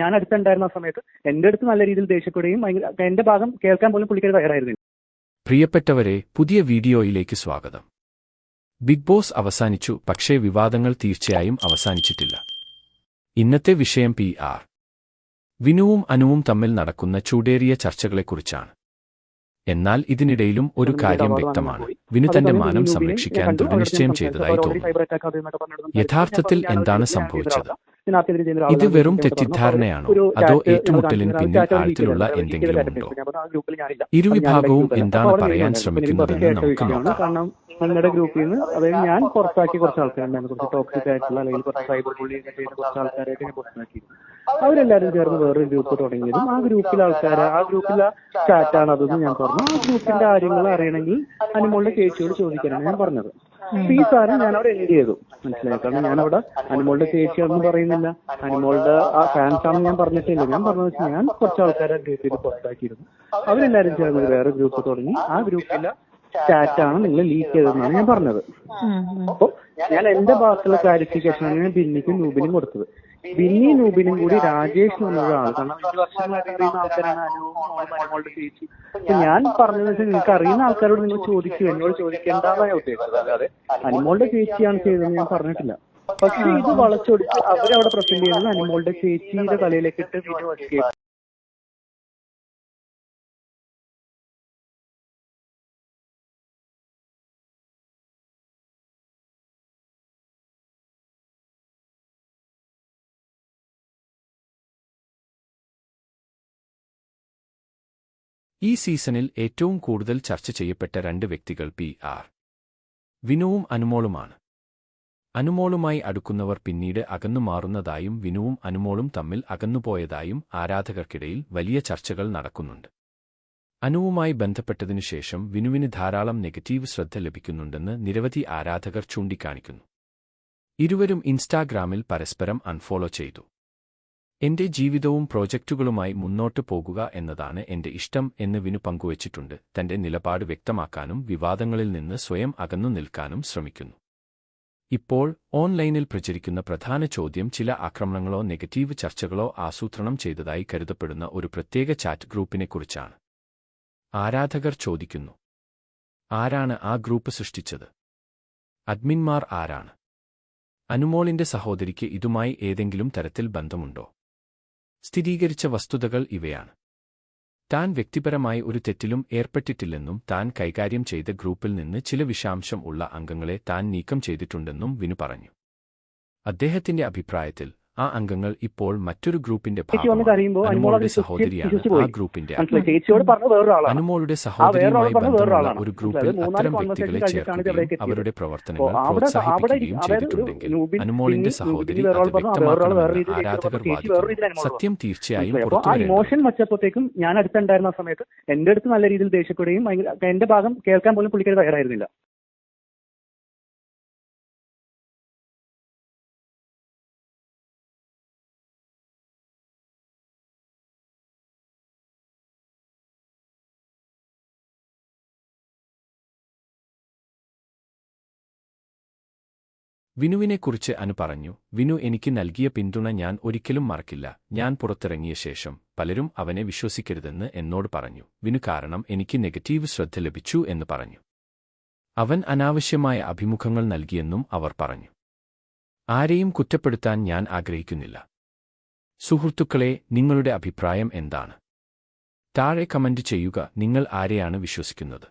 ഞാൻ അടുത്തുണ്ടായിരുന്ന ആ സമയത്ത് എൻ്റെ അടുത്ത് നല്ല രീതിയിൽ ദേഷ്യപ്പെടുകയും എൻ്റെ ഭാഗം കേൾക്കാൻ പോലും പുള്ളിക്കാരി തയ്യാറായിരുന്നില്ല. പ്രിയപ്പെട്ടവരെ, പുതിയ വീഡിയോയിലേക്ക് സ്വാഗതം. ബിഗ് ബോസ് അവസാനിച്ചു, പക്ഷേ വിവാദങ്ങൾ തീർച്ചയായും അവസാനിച്ചിട്ടില്ല. ഇന്നത്തെ വിഷയം PR. വിനുവും അനുവും തമ്മിൽ നടക്കുന്ന ചൂടേറിയ ചർച്ചകളെക്കുറിച്ചാണ്. എന്നാൽ ഇതിനിടയിലും ഒരു കാര്യം വ്യക്തമാണ്. വിനു തന്റെ മാനം സംരക്ഷിക്കാൻ ദൃഢനിശ്ചയം ചെയ്തതായി തോന്നുന്നു. യഥാർത്ഥത്തിൽ എന്താണ് സംഭവിച്ചത്? ഇത് വെറും തെറ്റിദ്ധാരണയാണോ, അതോ ഏറ്റുമുട്ടലിന് പിന്നിൽ ആഴത്തിലുള്ള എന്തെങ്കിലും ഉണ്ടോ? ഇരുവിഭാഗവും എന്താണ് പറയാൻ ശ്രമിക്കുന്നതെന്ന് നമുക്ക് നോക്കാം. ഞങ്ങളുടെ ഗ്രൂപ്പിൽ നിന്ന്, അതായത് ഞാൻ പുറത്താക്കിയ കുറച്ച് ആൾക്കാരുണ്ടായിരുന്നു, കുറച്ച് ടോക്സിക് ആയിട്ടുള്ള അല്ലെങ്കിൽ കുറച്ച് സൈബർ ബുള്ളിങ് ചെയ്യുന്ന കുറച്ച് ആൾക്കാരായിട്ട് ഞാൻ പുറത്താക്കി. അവരെല്ലാവരും ചേർന്ന് വേറൊരു ഗ്രൂപ്പ് തുടങ്ങിയതും ആ ഗ്രൂപ്പിലെ ചാറ്റാണ് അതെന്ന് ഞാൻ പറഞ്ഞു. ആ ഗ്രൂപ്പിന്റെ കാര്യങ്ങൾ അറിയണമെങ്കിൽ അനുമോളുടെ ചേച്ചിയോട് ചോദിക്കാനാണ് ഞാൻ പറഞ്ഞത്. ഈ സാധനം ഞാൻ അവിടെ എൻഡ് ചെയ്തു, മനസ്സിലായി. കാരണം ഞാൻ അവിടെ അനുമോളുടെ ചേച്ചിയാണെന്ന് പറയുന്നില്ല, അനുമോളുടെ ആ ഫാൻസ് ആണെന്ന് ഞാൻ പറഞ്ഞിട്ടില്ല. ഞാൻ പറഞ്ഞത് വെച്ചാൽ ഞാൻ കുറച്ച് ആൾക്കാരെ ഗ്രൂപ്പിൽ പുറത്താക്കിയിരുന്നു. അവരെല്ലാവരും ചേർന്ന് വേറെ ഗ്രൂപ്പ് തുടങ്ങി. ആ ഗ്രൂപ്പിലെ ചാറ്റാണ് നിങ്ങൾ ലീക്ക് ചെയ്തതെന്നാണ് ഞാൻ പറഞ്ഞത്. അപ്പൊ ഞാൻ എന്റെ ഭാഗത്തുള്ള ക്ലാരിഫിക്കേഷനാണ് ഞാൻ ബിന്നിക്കും നൂബിനും കൊടുത്തത്. ബിന്നി നൂബിനും കൂടി രാജേഷ് എന്നൊരാൾ, കാരണം 5 വർഷങ്ങളായിട്ട് അറിയുന്ന ആൾക്കാരാണ് അനുമോളുടെ ചേച്ചി. ഞാൻ പറഞ്ഞതെന്ന് വെച്ചാൽ നിങ്ങൾക്ക് അറിയുന്ന ആൾക്കാരോട് നിങ്ങൾ ചോദിക്കൂ, എന്നോട് ചോദിക്കേണ്ടതാണ് ഞാൻ ഉദ്ദേശിച്ചത്. അല്ലാതെ അനുമോളുടെ ചേച്ചിയാണ് ചെയ്തതെന്ന് ഞാൻ പറഞ്ഞിട്ടില്ല. പക്ഷെ ഇത് വളച്ചൊടിച്ച് അവരവിടെ പ്രസന്റ് ചെയ്യുന്നത് അനുമോളുടെ ചേച്ചിയുടെ തലയിലേക്ക് ഇട്ട് വിനു എസ്കേപ്പ്. ഈ സീസണിൽ ഏറ്റവും കൂടുതൽ ചർച്ച ചെയ്യപ്പെട്ട 2 വ്യക്തികൾ PR. വിനുവും അനുമോളുമാണ്. അനുമോളുമായി അടുക്കുന്നവർ പിന്നീട് അകന്നുമാറുന്നതായും വിനുവും അനുമോളും തമ്മിൽ അകന്നുപോയതായും ആരാധകർക്കിടയിൽ വലിയ ചർച്ചകൾ നടക്കുന്നുണ്ട്. അനുവുമായി ബന്ധപ്പെട്ടതിനുശേഷം വിനുവിന് ധാരാളം നെഗറ്റീവ് ശ്രദ്ധ ലഭിക്കുന്നുണ്ടെന്ന് നിരവധി ആരാധകർ ചൂണ്ടിക്കാണിക്കുന്നു. ഇരുവരും ഇൻസ്റ്റാഗ്രാമിൽ പരസ്പരം അൺഫോളോ ചെയ്തു. എന്റെ ജീവിതവും പ്രോജക്റ്റുകളുമായി മുന്നോട്ട് പോകുക എന്നതാണ് എന്റെ ഇഷ്ടം എന്ന് വിനു പങ്കുവച്ചിട്ടുണ്ട്. തന്റെ നിലപാട് വ്യക്തമാക്കാനും വിവാദങ്ങളിൽ നിന്ന് സ്വയം അകന്നു നിൽക്കാനും ശ്രമിക്കുന്നു. ഇപ്പോൾ ഓൺലൈനിൽ പ്രചരിക്കുന്ന പ്രധാന ചോദ്യം ചില ആക്രമണങ്ങളോ നെഗറ്റീവ് ചർച്ചകളോ ആസൂത്രണം ചെയ്തതായി കരുതപ്പെടുന്ന ഒരു പ്രത്യേക ചാറ്റ് ഗ്രൂപ്പിനെക്കുറിച്ചാണ്. ആരാധകർ ചോദിക്കുന്നു, ആരാണ് ആ ഗ്രൂപ്പ് സൃഷ്ടിച്ചത്? അഡ്മിന്മാർ ആരാണ്? അനുമോളിന്റെ സഹോദരിക്ക് ഇതുമായി ഏതെങ്കിലും തരത്തിൽ ബന്ധമുണ്ടോ? സ്ഥിരീകരിച്ച വസ്തുതകൾ ഇവയാണ്. താൻ വ്യക്തിപരമായി ഒരു തെറ്റിലും ഏർപ്പെട്ടിട്ടില്ലെന്നും താൻ കൈകാര്യം ചെയ്ത ഗ്രൂപ്പിൽ നിന്ന് ചില വിഷാംശം ഉള്ള അംഗങ്ങളെ താൻ നീക്കം ചെയ്തിട്ടുണ്ടെന്നും വിനു പറഞ്ഞു. അദ്ദേഹത്തിന്റെ അഭിപ്രായത്തിൽ ആ അംഗങ്ങൾ ഇപ്പോൾ മറ്റൊരു ഗ്രൂപ്പിന്റെ ഭാഗമാണ്. അനുമോളുടെ സഹോദരിയാണ് ആ ഗ്രൂപ്പിന്റെ അനുമോളുടെ സഹോദരിയുമായി ബന്ധമുള്ള ഒരു ഗ്രൂപ്പിൽ അത്തരം വ്യക്തികളെ ചേർക്കുകയും അവരുടെ പ്രവർത്തനങ്ങൾ പ്രോത്സാഹിപ്പിക്കുകയും ചെയ്തിട്ടുണ്ടെങ്കിൽ അനുമോളിന്റെ സഹോദരി അത് വ്യക്തമാക്കണമെന്ന് ആരാധകർ വാദിക്കുന്നു. സത്യം തീർച്ചയായും പുറത്തുവരും. ഇമോഷൻ വച്ചപ്പോഴത്തേക്കും ഞാൻ അടുത്തുണ്ടായിരുന്ന സമയത്ത് എന്റെ അടുത്ത് നല്ല രീതിയിൽ ദേഷ്യപ്പെടുകയും എന്റെ ഭാഗം കേൾക്കാൻ പോലും പുള്ളിക്കാരി തയ്യാറായിരുന്നില്ല. വിനുവിനെക്കുറിച്ച് അനു പറഞ്ഞു, വിനു എനിക്ക് നൽകിയ പിന്തുണ ഞാൻ ഒരിക്കലും മറക്കില്ല. ഞാൻ പുറത്തിറങ്ങിയ ശേഷം പലരും അവനെ വിശ്വസിക്കരുതെന്ന് എന്നോട് പറഞ്ഞു. വിനു കാരണം എനിക്ക് നെഗറ്റീവ് ശ്രദ്ധ ലഭിച്ചു എന്ന് പറഞ്ഞു. അവൻ അനാവശ്യമായ അഭിമുഖങ്ങൾ നൽകിയെന്നും അവർ പറഞ്ഞു. ആരെയും കുറ്റപ്പെടുത്താൻ ഞാൻ ആഗ്രഹിക്കുന്നില്ല. സുഹൃത്തുക്കളെ, നിങ്ങളുടെ അഭിപ്രായം എന്താണ്? താഴെ കമന്റ് ചെയ്യുക. നിങ്ങൾ ആരെയാണ് വിശ്വസിക്കുന്നത്?